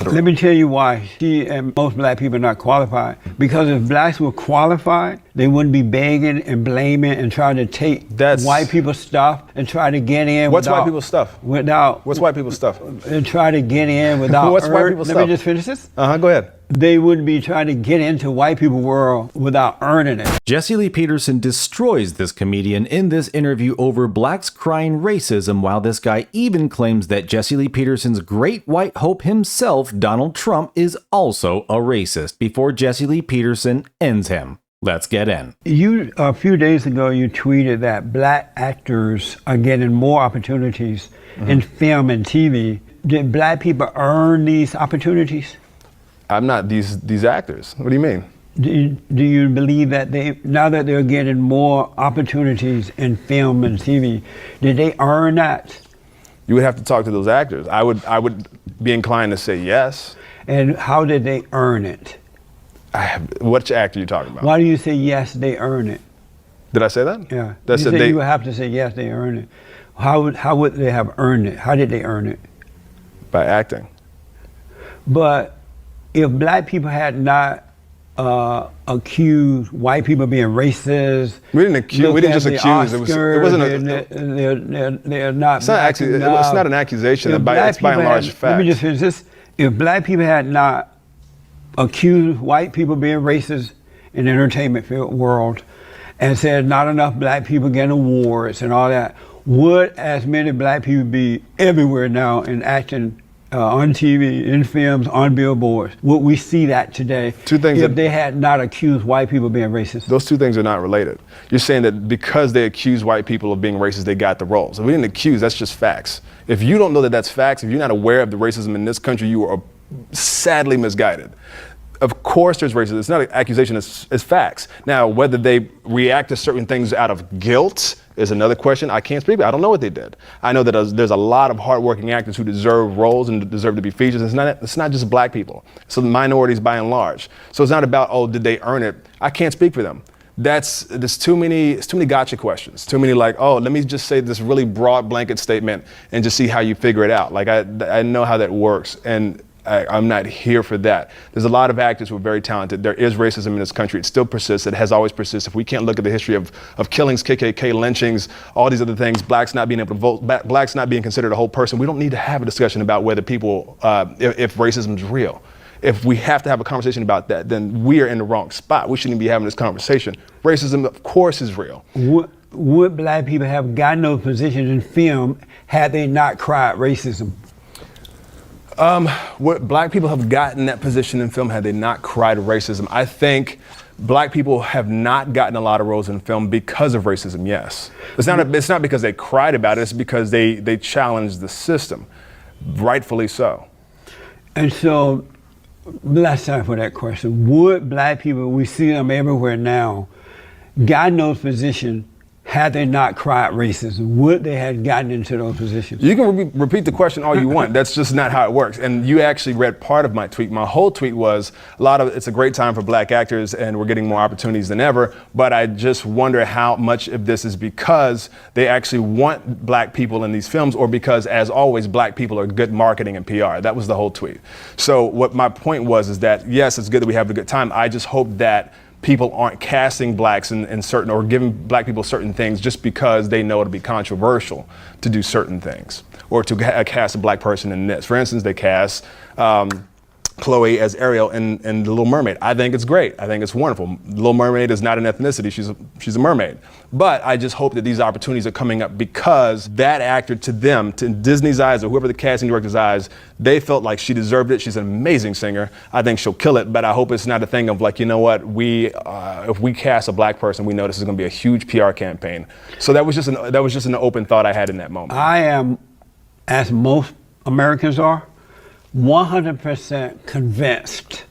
Let me tell you why she and most black people are not qualified. Because if blacks were qualified, they wouldn't be begging and blaming and trying to take white people's stuff and try to get in. What's white people's stuff? What's white people's stuff? And try to get in without. What's white people's stuff? Let me just finish this. Go ahead. They wouldn't be trying to get into white people's world without earning it. Jesse Lee Peterson destroys this comedian in this interview over blacks crying racism, while this guy even claims that Jesse Lee Peterson's great white hope himself, Donald Trump, is also a racist, before Jesse Lee Peterson ends him. Let's get in. A few days ago, you tweeted that black actors are getting more opportunities in film and TV. Did black people earn these opportunities? I'm not these actors. What do you mean? Do you believe that now that they're getting more opportunities in film and TV, did they earn that? You would have to talk to those actors. I would be inclined to say yes. And how did they earn it? Which actor are you talking about? Why do you say yes, they earn it? Did I say that? Yeah. You would have to say yes, they earn it. How would they have earned it? How did they earn it? By acting. But if black people had not accused white people of being racist, we didn't just accuse. It wasn't. They're not. It's not an accusation. It's by and large fact. Let me just finish this. If black people had not accused white people of being racist in the entertainment world, and said not enough black people getting awards and all that, would as many black people be everywhere now in acting? On TV, in films, on billboards. Would we see that today if they had not accused white people of being racist? Those two things are not related. You're saying that because they accused white people of being racist, they got the roles. If we didn't accuse, that's just facts. If you don't know that that's facts, if you're not aware of the racism in this country, you are sadly misguided. Of course there's racism. It's not an accusation, it's facts. Now, whether they react to certain things out of guilt is another question. I can't speak, I don't know what they did. I know that there's a lot of hardworking actors who deserve roles and deserve to be featured. It's not just black people. It's the minorities by and large. So it's not about, oh, did they earn it? I can't speak for them. There's too many gotcha questions. Too many like, oh, let me just say this really broad blanket statement and just see how you figure it out. Like I know how that works, and I'm not here for that. There's a lot of actors who are very talented. There is racism in this country. It still persists. It has always persisted. If we can't look at the history of killings, KKK lynchings, all these other things, blacks not being able to vote, blacks not being considered a whole person, we don't need to have a discussion about whether people, if racism is real. If we have to have a conversation about that, then we are in the wrong spot. We shouldn't be having this conversation. Racism, of course, is real. Would black people have gotten those positions in film had they not cried racism? Would black people have gotten that position in film had they not cried racism? I think black people have not gotten a lot of roles in film because of racism, yes. It's not because they cried about it, it's because they challenged the system, rightfully so. And so, last time for that question, would black people, we see them everywhere now, gotten those positions had they not cried racism? Would they have gotten into those positions? You can repeat the question all you want. That's just not how it works. And you actually read part of my tweet. My whole tweet was it's a great time for black actors and we're getting more opportunities than ever. But I just wonder how much of this is because they actually want black people in these films, or because, as always, black people are good marketing and PR. That was the whole tweet. So what my point was is that, yes, it's good that we have a good time. I just hope that people aren't casting blacks in certain, or giving black people certain things just because they know it'll be controversial to do certain things, or to cast a black person in this. For instance, they cast Chloe as Ariel in The Little Mermaid. I think it's great. I think it's wonderful. The Little Mermaid is not an ethnicity. She's a mermaid. But I just hope that these opportunities are coming up because that actor, to them, to Disney's eyes, or whoever the casting director's eyes, they felt like she deserved it. She's an amazing singer. I think she'll kill it. But I hope it's not a thing of like, you know what, if we cast a black person, we know this is going to be a huge PR campaign. So that was just an open thought I had in that moment. I am, as most Americans are, 100% convinced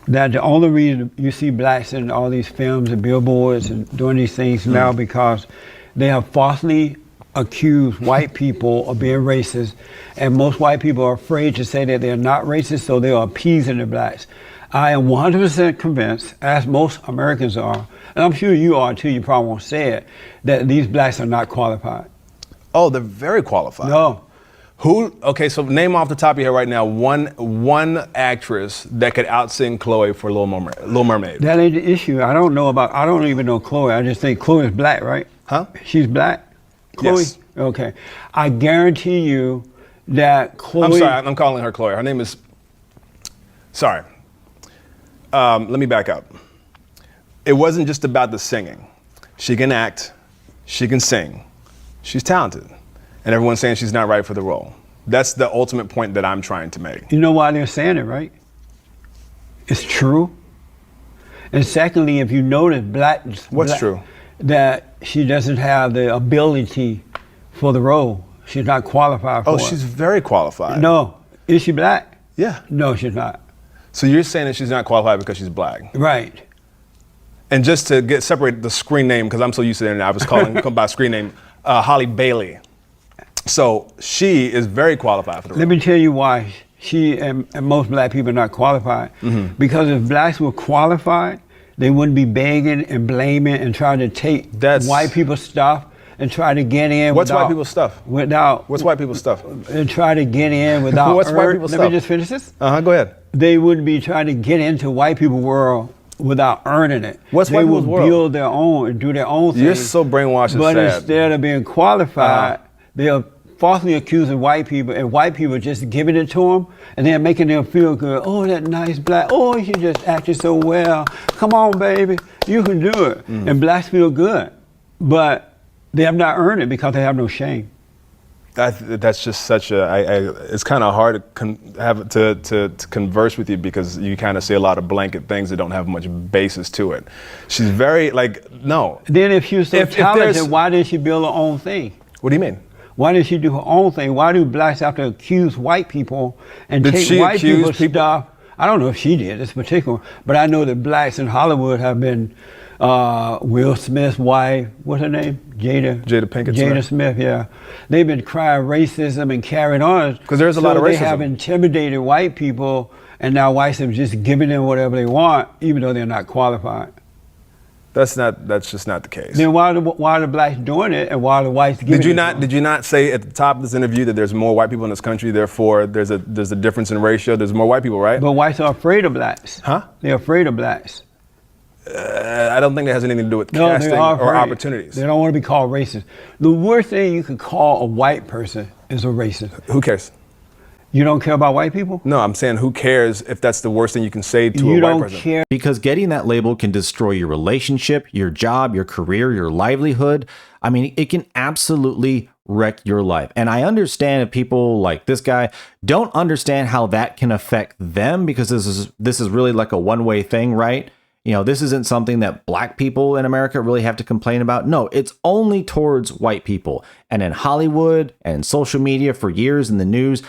that the only reason you see blacks in all these films and billboards and doing these things now because they have falsely accused white people of being racist, and most white people are afraid to say that they're not racist, so they are appeasing the blacks. I am 100% convinced, as most Americans are, and I'm sure you are too, you probably won't say it, that these blacks are not qualified. Oh, they're very qualified. No. Who? Okay, so name off the top of your head right now one actress that could outsing Chloe for Little Mermaid. That ain't the issue. I don't even know Chloe. I just think Chloe is black, right? Huh? She's black? Chloe? Yes. Okay. I guarantee you that Chloe. I'm sorry, I'm calling her Chloe. Her name is. Sorry. Let me back up. It wasn't just about the singing. She can act, she can sing, she's talented. And everyone's saying she's not right for the role. That's the ultimate point that I'm trying to make. You know why they're saying it, right? It's true. And secondly, if you notice, What's true? That she doesn't have the ability for the role. She's not qualified for it. Oh, she's very qualified. No. Is she black? Yeah. No, she's not. So you're saying that she's not qualified because she's black? Right. And just to separate the screen name, because I'm so used to it, and I was calling by screen name, Holly Bailey. So she is very qualified for the role. Let me tell you why she and most black people are not qualified. Mm-hmm. Because if blacks were qualified, they wouldn't be begging and blaming and trying to take white people's stuff and try to get in. What's white people's stuff? What's white people's stuff? And try to get in without. What's white people's stuff? Let me just finish this. Go ahead. They wouldn't be trying to get into white people's world without earning it. What's white people's world? They would build their own and do their own thing. You're so brainwashed. But sad. instead of being qualified, they're falsely accusing white people, and white people just giving it to them, and they're making them feel good. Oh, that nice black. Oh, you just acted so well. Come on, baby, you can do it. And blacks feel good, but they have not earned it because they have no shame. That's just such a. It's kind of hard to converse with you because you kind of say a lot of blanket things that don't have much basis to it. She's very no. Then if she was so talented, why didn't she build her own thing? What do you mean? Why did she do her own thing? Why do blacks have to accuse white people and Did take she white accuse people's stuff? I don't know if she did, this particular, but I know that blacks in Hollywood have been Will Smith's wife, what's her name? Jada Pinkett Jada Smith, yeah. They've been crying racism and carrying on. Because there's a lot of racism. They have intimidated white people, and now whites have just given them whatever they want, even though they're not qualified. That's just not the case. Then why are the blacks doing it, and why are the whites giving it? Did you not say at the top of this interview that there's more white people in this country, therefore there's a difference in ratio? There's more white people, right? But whites are afraid of blacks. Huh? They're afraid of blacks. I don't think that has anything to do with casting or opportunities. They don't want to be called racist. The worst thing you could call a white person is a racist. Who cares? You don't care about white people? No, I'm saying who cares if that's the worst thing you can say to a white person. You don't care. Because getting that label can destroy your relationship, your job, your career, your livelihood. I mean, it can absolutely wreck your life. And I understand if people like this guy don't understand how that can affect them, because this is really like a one-way thing, right? You know, this isn't something that black people in America really have to complain about. No, it's only towards white people. And in Hollywood and social media for years in the news,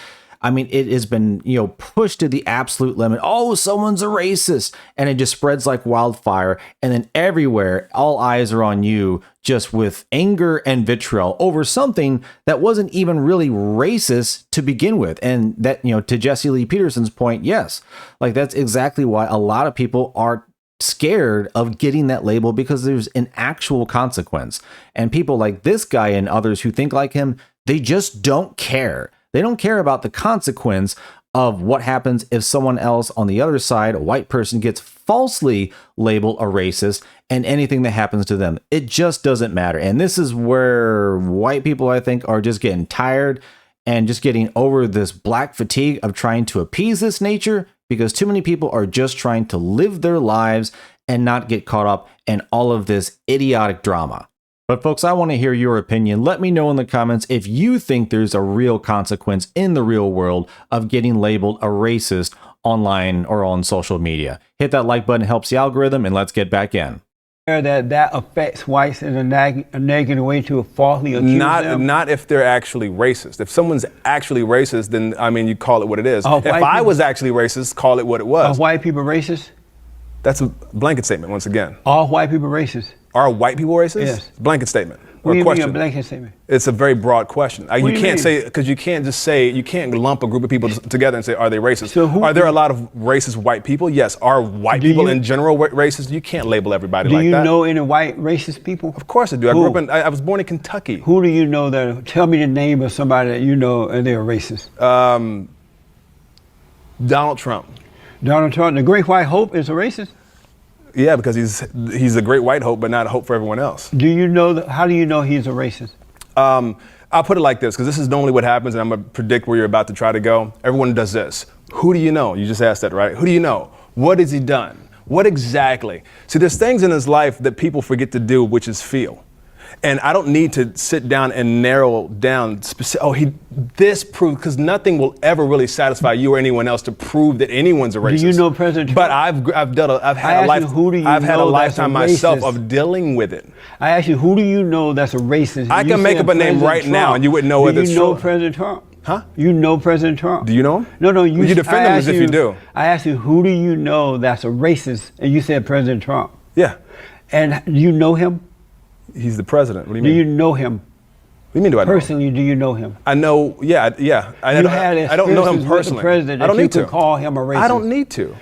I mean, it has been, pushed to the absolute limit. Oh, someone's a racist. And it just spreads like wildfire. And then everywhere, all eyes are on you, just with anger and vitriol over something that wasn't even really racist to begin with. And that, to Jesse Lee Peterson's point, yes, like that's exactly why a lot of people are scared of getting that label, because there's an actual consequence. And people like this guy and others who think like him, they just don't care. They don't care about the consequence of what happens if someone else on the other side, a white person, gets falsely labeled a racist, and anything that happens to them. It just doesn't matter. And this is where white people, I think, are just getting tired and just getting over this black fatigue of trying to appease this nature, because too many people are just trying to live their lives and not get caught up in all of this idiotic drama. But folks, I want to hear your opinion. Let me know in the comments if you think there's a real consequence in the real world of getting labeled a racist online or on social media. Hit that like button, helps the algorithm, and let's get back in. That affects whites in a negative way to falsely accuse them? Not if they're actually racist. If someone's actually racist, then, I mean, you call it what it is. If I was actually racist, call it what it was. Are white people racist? That's a blanket statement, once again. All white people racist? Are white people racist? Yes. Blanket statement What or do you question. mean a blanket statement? It's a very broad question. You do you can't mean? say, because you can't just say, you can't lump a group of people together and say, are they racist? So who- Are there a lot of racist white people? Yes. Are white Do people you- in general racist? You can't label everybody Do like you that. know any white racist people? Of course I do. I Who? grew up in, I was born in Kentucky. Who do you know that? Tell me the name of somebody that you know and they're racist. Donald Trump. Donald Trump, the Great White Hope, is a racist. Yeah, because he's a great white hope, but not a hope for everyone else. Do you know? How do you know he's a racist? I'll put it like this, because this is normally what happens, and I'm going to predict where you're about to try to go. Everyone does this. Who do you know? You just asked that, right? Who do you know? What has he done? What exactly? See, there's things in his life that people forget to do, which is feel. And I don't need to sit down and narrow down this proved, because nothing will ever really satisfy you or anyone else to prove that anyone's a racist. Do you know President Trump? But I've had a lifetime myself of dealing with it. I asked you, who do you know that's a racist? I can make up a name right now and you wouldn't know whether it's true. Do you know true. President Trump? Huh? You know President Trump? Do you know him? No. You defend him as if you do. I asked you, who do you know that's a racist? And you said President Trump. Yeah. And do you know him? He's the president. What do you Do mean? you know him? What do you mean, do I know him? Personally, do you know him? I know, yeah. I don't know him experiences with the personally. president I don't that you need to could call him a racist. I don't need to.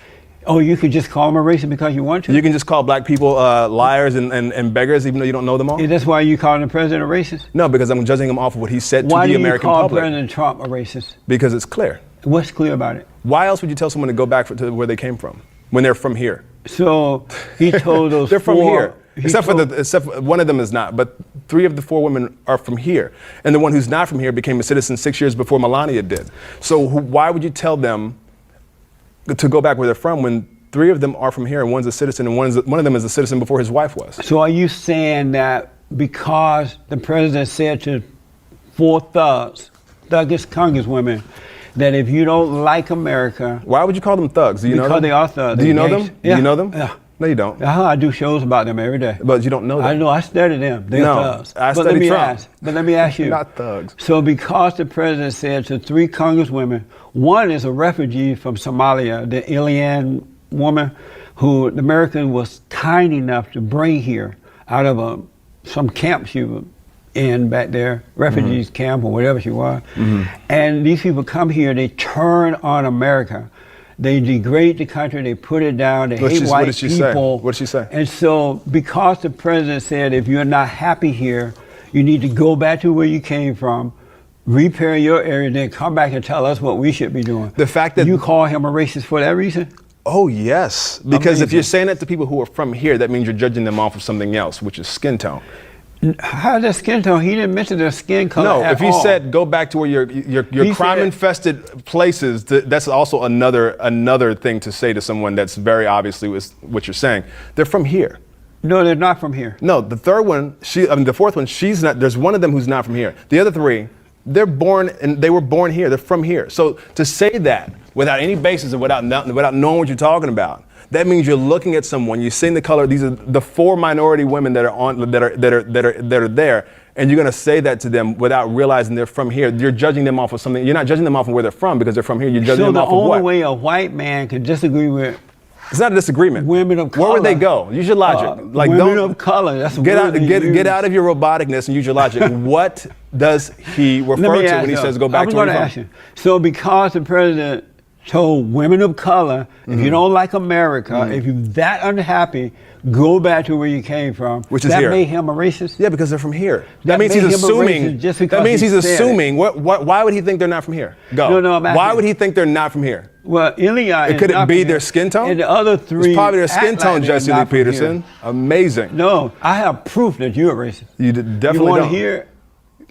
Oh, you could just call him a racist because you want to? You can just call black people liars and beggars, even though you don't know them all? Yeah, that's why you calling the president a racist? No, because I'm judging him off of what he said to Why the do you American call public. President Trump a racist? Because it's clear. What's clear about it? Why else would you tell someone to go back to where they came from when they're from here? So he told those They're from here. Except for one of them is not, but 3 of the 4 women are from here. And the one who's not from here became a citizen 6 years before Melania did. So why would you tell them to go back where they're from when 3 of them are from here and one's a citizen and one of them is a citizen before his wife was? So are you saying that because the president said to 4 thuggish congresswomen, that if you don't like America... Why would you call them thugs? Do you know them? Because they are thugs. Do you know them? Yeah. Do you know them? Yeah. No, you don't. I do shows about them every day. But you don't know them. I know, I study them. They're No, thugs. I But study Trump. let me ask you. Not thugs. So because the president said to 3 congresswomen, one is a refugee from Somalia, the Ilian woman who the American was kind enough to bring here out of some camp she was in back there, refugees camp or whatever she was. And these people come here, they turn on America. They degrade the country, they put it down, they hate white what did she people. Say? What did she say? And so because the president said if you're not happy here, you need to go back to where you came from, repair your area, then come back and tell us what we should be doing. The fact that you call him a racist for that reason? Oh, yes. Because Amazing. if you're saying that to people who are from here, that means you're judging them off of something else, which is skin tone. How's that skin tone? He didn't mention their skin color No, at if he all. said go back to where your crime-infested places, that's also another thing to say to someone that's very obviously what you're saying. They're from here. No, they're not from here. No, the 4th one, she's not. There's one of them who's not from here. The other 3, they were born here. They're from here. So to say that without any basis and without knowing what you're talking about, that means you're looking at someone. You're seeing the color. These are the 4 minority women that are there, and you're going to say that to them without realizing they're from here. You're judging them off of something. You're not judging them off of where they're from because they're from here. You're judging them off of what? So the only way a white man can disagree with It's not a disagreement. women of color. Where would they go? Use your logic. Women of color. That's a get word out. they Get use. out of your roboticness and use your logic. What does he refer to when he says go back to where you're from? So because the president told women of color, if you don't like America, if you're that unhappy, go back to where you came from. Which is that here. made him a racist? Yeah, because they're from here. That That means made he's him a assuming. racist just because That means he he's said assuming. Why would he think they're not from here? Go. No, I'm asking- Why would he think they're not from here? Well, Ilya Could is it not be from their here. skin tone? And the other 3 It's probably their skin act tone, like they're Jesse Lee not from here. Peterson. Amazing. No, I have proof that you're a racist. You definitely You want don't. to hear?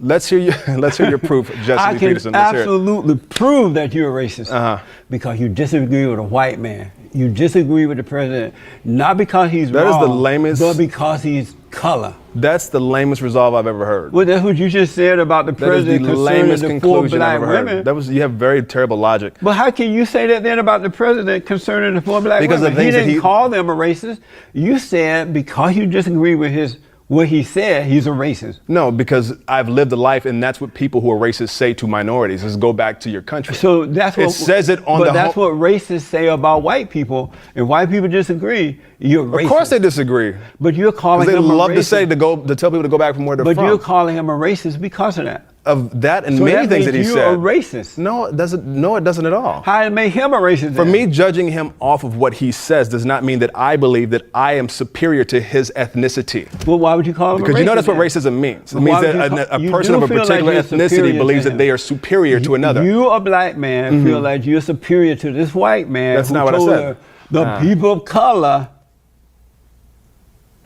Let's hear your proof, Jesse I Lee can Peterson. Let's hear it. absolutely prove that you're a racist because you disagree with a white man. You disagree with the president, not because he's That is wrong, the lamest- but because he's color. That's the lamest resolve I've ever heard. Well, that's what you just said about the That is president the concerning lamest the 4 conclusion black I've ever women. heard. You have very terrible logic. But how can you say that then about the president concerning the 4 black Because women? the things He that didn't call them a racist. You said because you disagree with his what he said, he's a racist. No, because I've lived a life, and that's what people who are racist say to minorities: is go back to your country. So that's what it says it on but the. that's what racists say about white people. If white people disagree, you're racist. Of course they disagree. But you're calling They him love a racist. to say to tell people to go back from where they're But from. you're calling him a racist because of that. Of that and So many that things that makes he you said. a racist. No, it doesn't. No, it doesn't at all. How it make him a racist? For then? me, judging him off of what he says does not mean that I believe that I am superior to his ethnicity. Well, why would you call him a racist? Because you know that's what then? racism means. It Why means would you that call- a you person do of a feel like particular you're ethnicity superior believes to that they him. are superior to another. You, a black man, feel like you're superior to this white man. That's who not what I told said. The people of color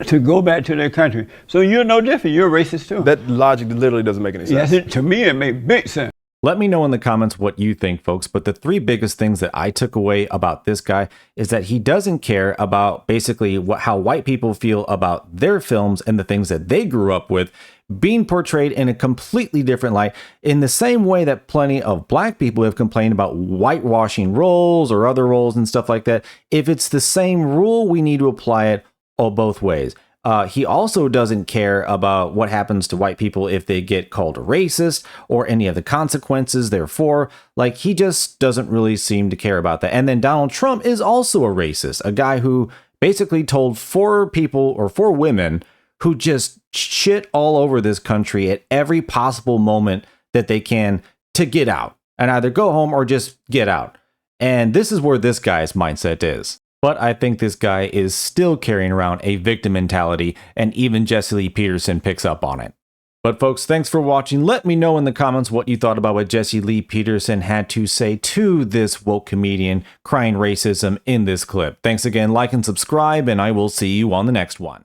to go back to their country. So you're no different. You're a racist too. That logic literally doesn't make any sense. Yes, to me it makes big sense. Let me know in the comments what you think, folks. But the three biggest things that I took away about this guy is that he doesn't care about basically how white people feel about their films and the things that they grew up with being portrayed in a completely different light, in the same way that plenty of black people have complained about whitewashing roles or other roles and stuff like that. If it's the same rule, we need to apply it both ways. He also doesn't care about what happens to white people if they get called a racist or any of the consequences therefore. Like, he just doesn't really seem to care about that. And then Donald Trump is also a racist, a guy who basically told four women who just shit all over this country at every possible moment that they can to get out and either go home or just get out. And this is where this guy's mindset is. But I think this guy is still carrying around a victim mentality, and even Jesse Lee Peterson picks up on it. But folks, thanks for watching. Let me know in the comments what you thought about what Jesse Lee Peterson had to say to this woke comedian crying racism in this clip. Thanks again, like and subscribe, and I will see you on the next one.